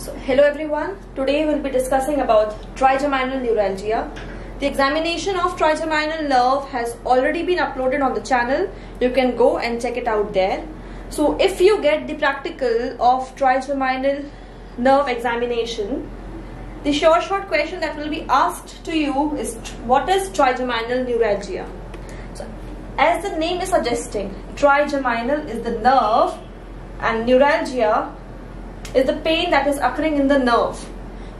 So, hello everyone. Today we'll be discussing about trigeminal neuralgia. The examination of trigeminal nerve has already been uploaded on the channel. You can go and check it out there. So, if you get the practical of trigeminal nerve examination, the short question that will be asked to you is, what is trigeminal neuralgia? So, as the name is suggesting, trigeminal is the nerve and neuralgia is the pain that is occurring in the nerve.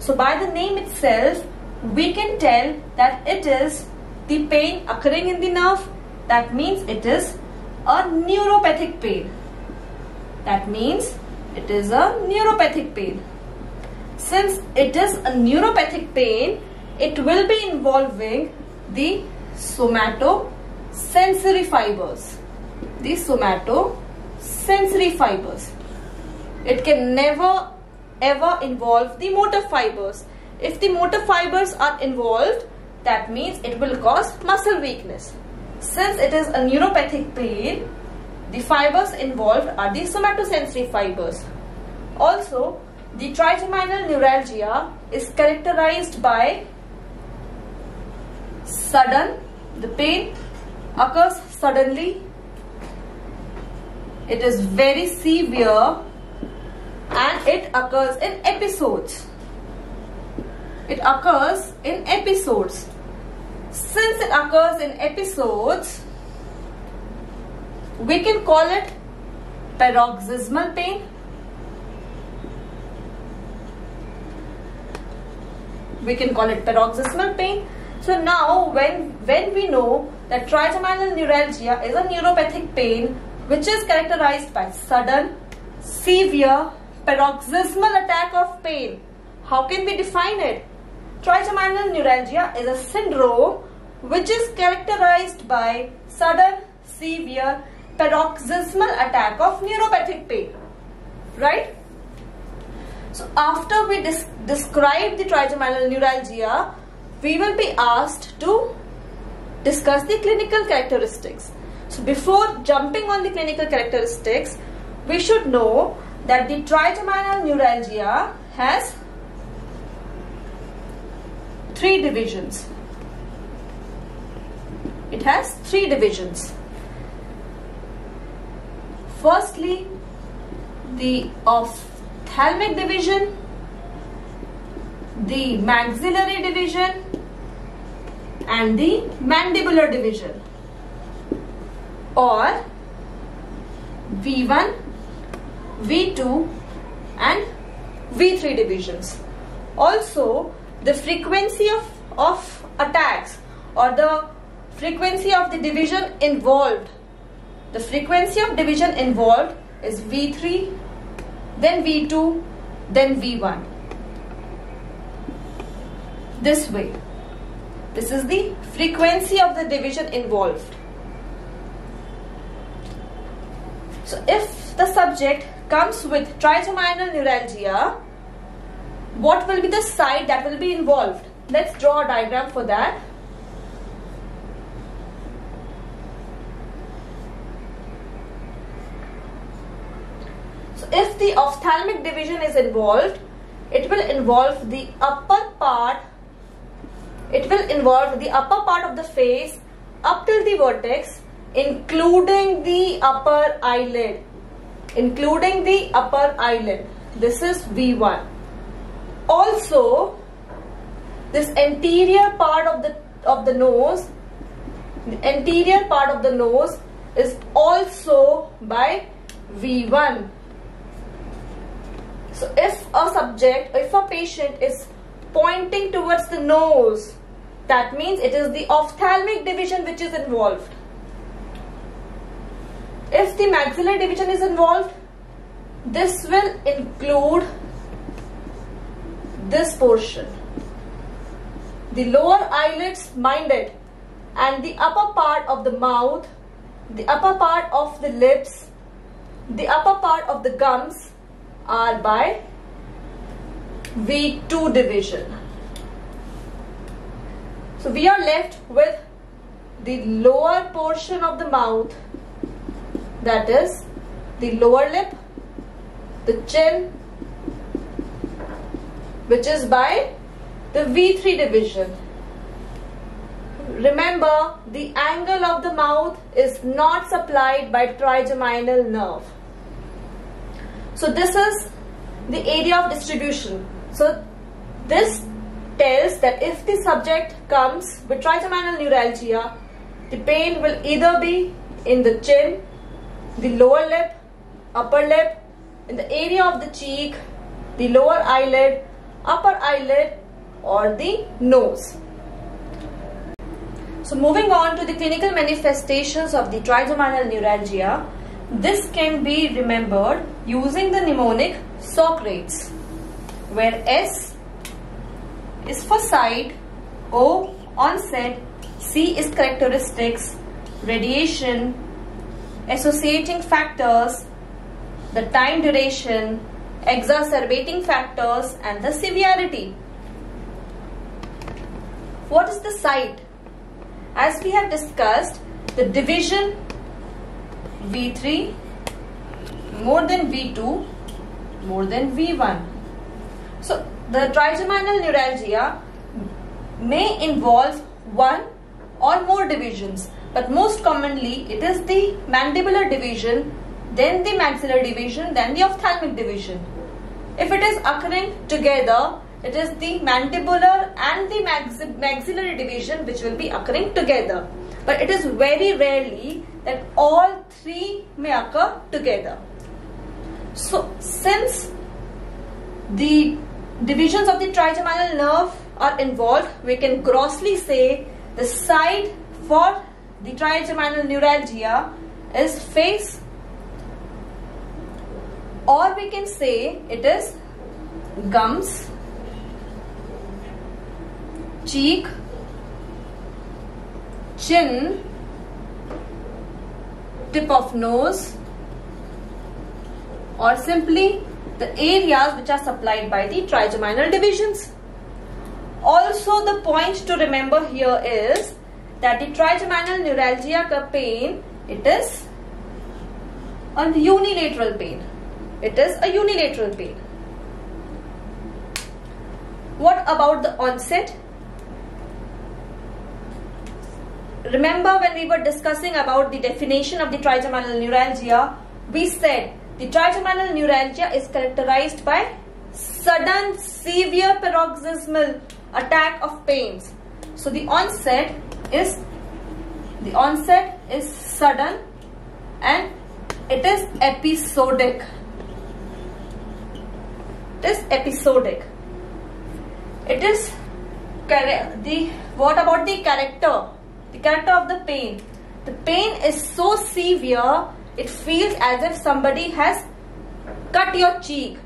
So by the name itself, we can tell that it is the pain occurring in the nerve. That means it is a neuropathic pain. That means it is a neuropathic pain. Since it is a neuropathic pain, it will be involving the somatosensory fibers. The somatosensory fibers. It can never ever involve the motor fibers. If the motor fibers are involved, that means it will cause muscle weakness. Since it is a neuropathic pain, the fibers involved are the somatosensory fibers. Also, the trigeminal neuralgia is characterized by the pain occurs suddenly. It is very severe. And it occurs in episodes. It occurs in episodes. Since it occurs in episodes, we can call it paroxysmal pain. We can call it paroxysmal pain. So now when we know that trigeminal neuralgia is a neuropathic pain which is characterized by sudden, severe, paroxysmal attack of pain. How can we define it? Trigeminal neuralgia is a syndrome which is characterized by sudden, severe, paroxysmal attack of neuropathic pain. Right? So after we describe the trigeminal neuralgia, we will be asked to discuss the clinical characteristics. So before jumping on the clinical characteristics, we should know that the trigeminal neuralgia has 3 divisions. It has 3 divisions. Firstly, the ophthalmic division, the maxillary division, and the mandibular division, or V1, V2 and V3 divisions. Also, the frequency of attacks or the frequency of the division involved. The frequency of division involved is V3, then V2, then V1. This way. This is the frequency of the division involved. So if the subject comes with trigeminal neuralgia, what will be the site that will be involved? Let's draw a diagram for that. So if the ophthalmic division is involved, it will involve the upper part. It will involve the upper part of the face up till the vertex, including the upper eyelid. This is V1. Also, this anterior part of the nose, is also by V1. So if a patient is pointing towards the nose, that means it is the ophthalmic division which is involved. If the maxillary division is involved, this will include this portion. The lower eyelids, minded, and the upper part of the mouth, the upper part of the lips, the upper part of the gums are by V2 division. So we are left with the lower portion of the mouth, that is the lower lip, the chin, which is by the V3 division. Remember, the angle of the mouth is not supplied by trigeminal nerve. So this is the area of distribution. So this tells that if the subject comes with trigeminal neuralgia, the pain will either be in the chin, the lower lip, upper lip, in the area of the cheek, the lower eyelid, upper eyelid, or the nose. So moving on to the clinical manifestations of the trigeminal neuralgia, this can be remembered using the mnemonic Socrates, where S is for site, O onset, C is characteristics, radiation, associating factors, the time duration, exacerbating factors, and the severity. What is the site? As we have discussed, the division V3 more than V2 more than V1. So the trigeminal neuralgia may involve one or more divisions, but most commonly it is the mandibular division, then the maxillary division, then the ophthalmic division. If it is occurring together, it is the mandibular and the maxillary division which will be occurring together. But it is very rarely that all three may occur together. So since the divisions of the trigeminal nerve are involved, we can grossly say the site for the trigeminal neuralgia is face, or we can say it is gums, cheek, chin, tip of nose, or simply the areas which are supplied by the trigeminal divisions. Also, the point to remember here is that the trigeminal neuralgia ka pain, it is a unilateral pain. It is a unilateral pain. What about the onset? Remember, when we were discussing about the definition of the trigeminal neuralgia, we said the trigeminal neuralgia is characterized by sudden severe paroxysmal attack of pains. So the onset is sudden and it is episodic. It is episodic. It is what about the character? The character of the pain. The pain is so severe, it feels as if somebody has cut your cheek.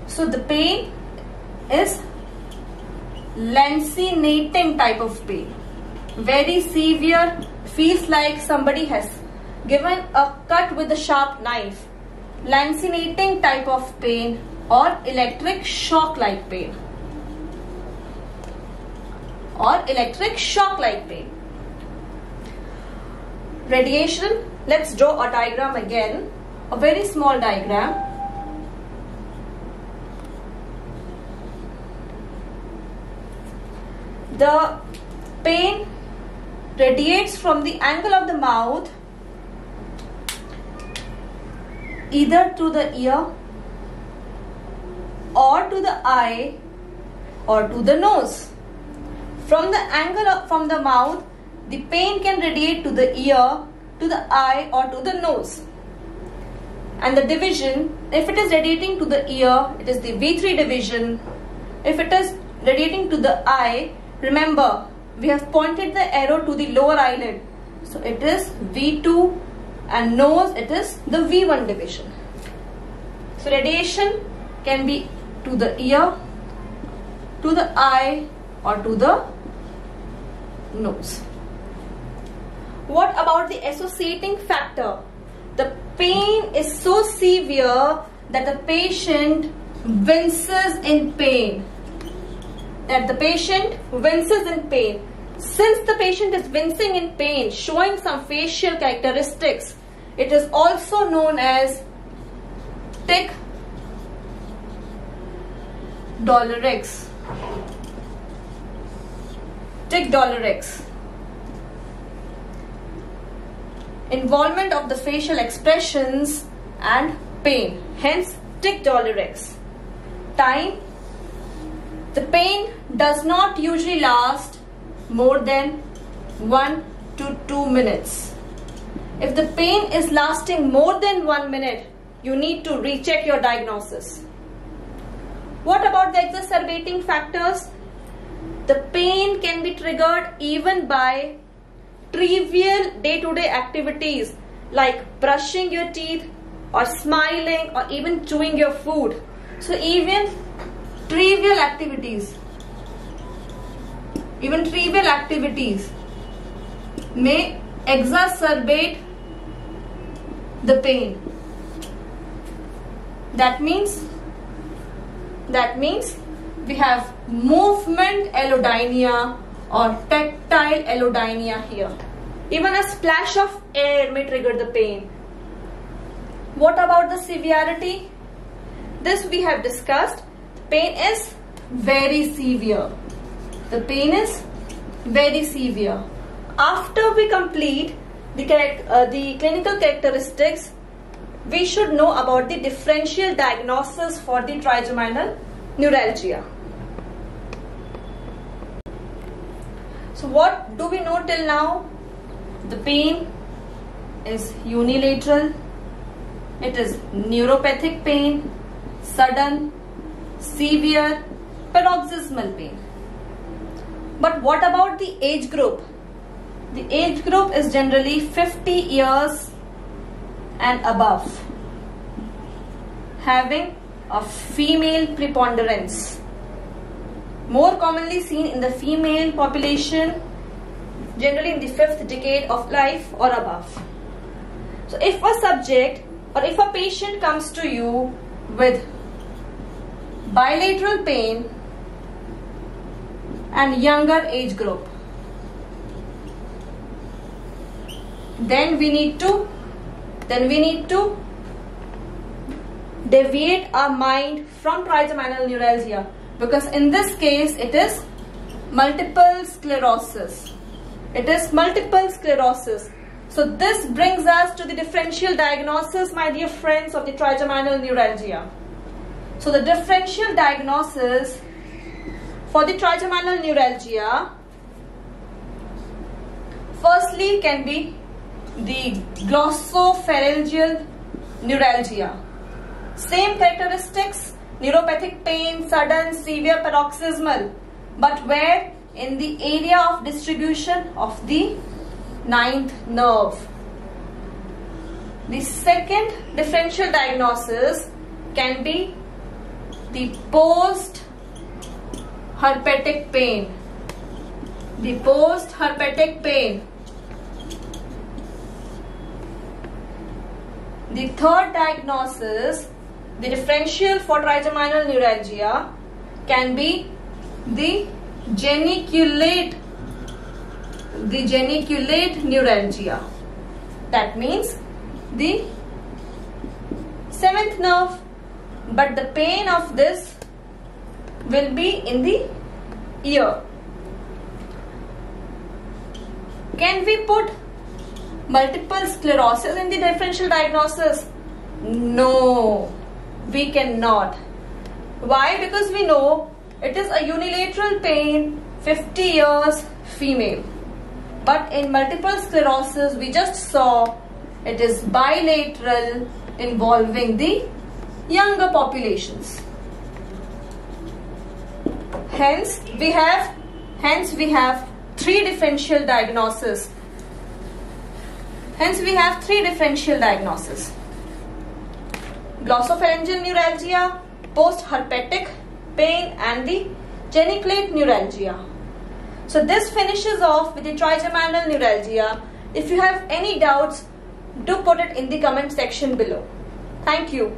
So the pain is lancinating type of pain. Very severe, feels like somebody has given a cut with a sharp knife. Lancinating type of pain or electric shock like pain. Or electric shock like pain. Radiation, let's draw a diagram again, a very small diagram. The pain radiates from the angle of the mouth either to the ear or to the eye or to the nose. From the angle from the mouth, the pain can radiate to the ear, to the eye or to the nose. And the division, if it is radiating to the ear, it is the V3 division. If it is radiating to the eye, remember we have pointed the arrow to the lower eyelid. So it is V2, and nose, it is the V1 division. So radiation can be to the ear, to the eye or to the nose. What about the associating factor? The pain is so severe that the patient winces in pain. Since the patient is wincing in pain, showing some facial characteristics, it is also known as tic $X. Tick $X. Involvement of the facial expressions and pain. Hence, tick $X. Time. The pain does not usually last more than 1 to 2 minutes. If the pain is lasting more than 1 minute, you need to recheck your diagnosis. What about the exacerbating factors? The pain can be triggered even by trivial day-to-day activities like brushing your teeth or smiling or even chewing your food. So even trivial activities may exacerbate the pain. That means we have movement allodynia or tactile allodynia here. Even a splash of air may trigger the pain. What about the severity? This we have discussed. The pain is very severe. The pain is very severe. After we complete the clinical characteristics, we should know about the differential diagnosis for the trigeminal neuralgia. So what do we know till now? The pain is unilateral. It is neuropathic pain, sudden, severe, paroxysmal pain. But what about the age group? The age group is generally 50 years and above, having a female preponderance. More commonly seen in the female population, generally in the 5th decade of life or above. So if a subject or if a patient comes to you with bilateral pain and younger age group, then we need to deviate our mind from trigeminal neuralgia, because in this case it is multiple sclerosis. So this brings us to the differential diagnosis, my dear friends, of the trigeminal neuralgia. So the differential diagnosis for the trigeminal neuralgia firstly can be the glossopharyngeal neuralgia. Same characteristics, neuropathic pain, sudden, severe, paroxysmal, but where? In the area of distribution of the 9th nerve. The second differential diagnosis can be the post-herpetic pain. The post-herpetic pain. The third diagnosis, the differential for trigeminal neuralgia, can be the geniculate neuralgia. That means the 7th nerve, but the pain of this will be in the ear. Can we put multiple sclerosis in the differential diagnosis? No, we cannot. Why? Because we know it is a unilateral pain, 50 years, female. But in multiple sclerosis, we just saw it is bilateral, involving the younger populations. Hence, we have three differential diagnoses. Glossopharyngeal neuralgia, post-herpetic pain, and the geniculate neuralgia. So this finishes off with the trigeminal neuralgia. If you have any doubts, do put it in the comment section below. Thank you.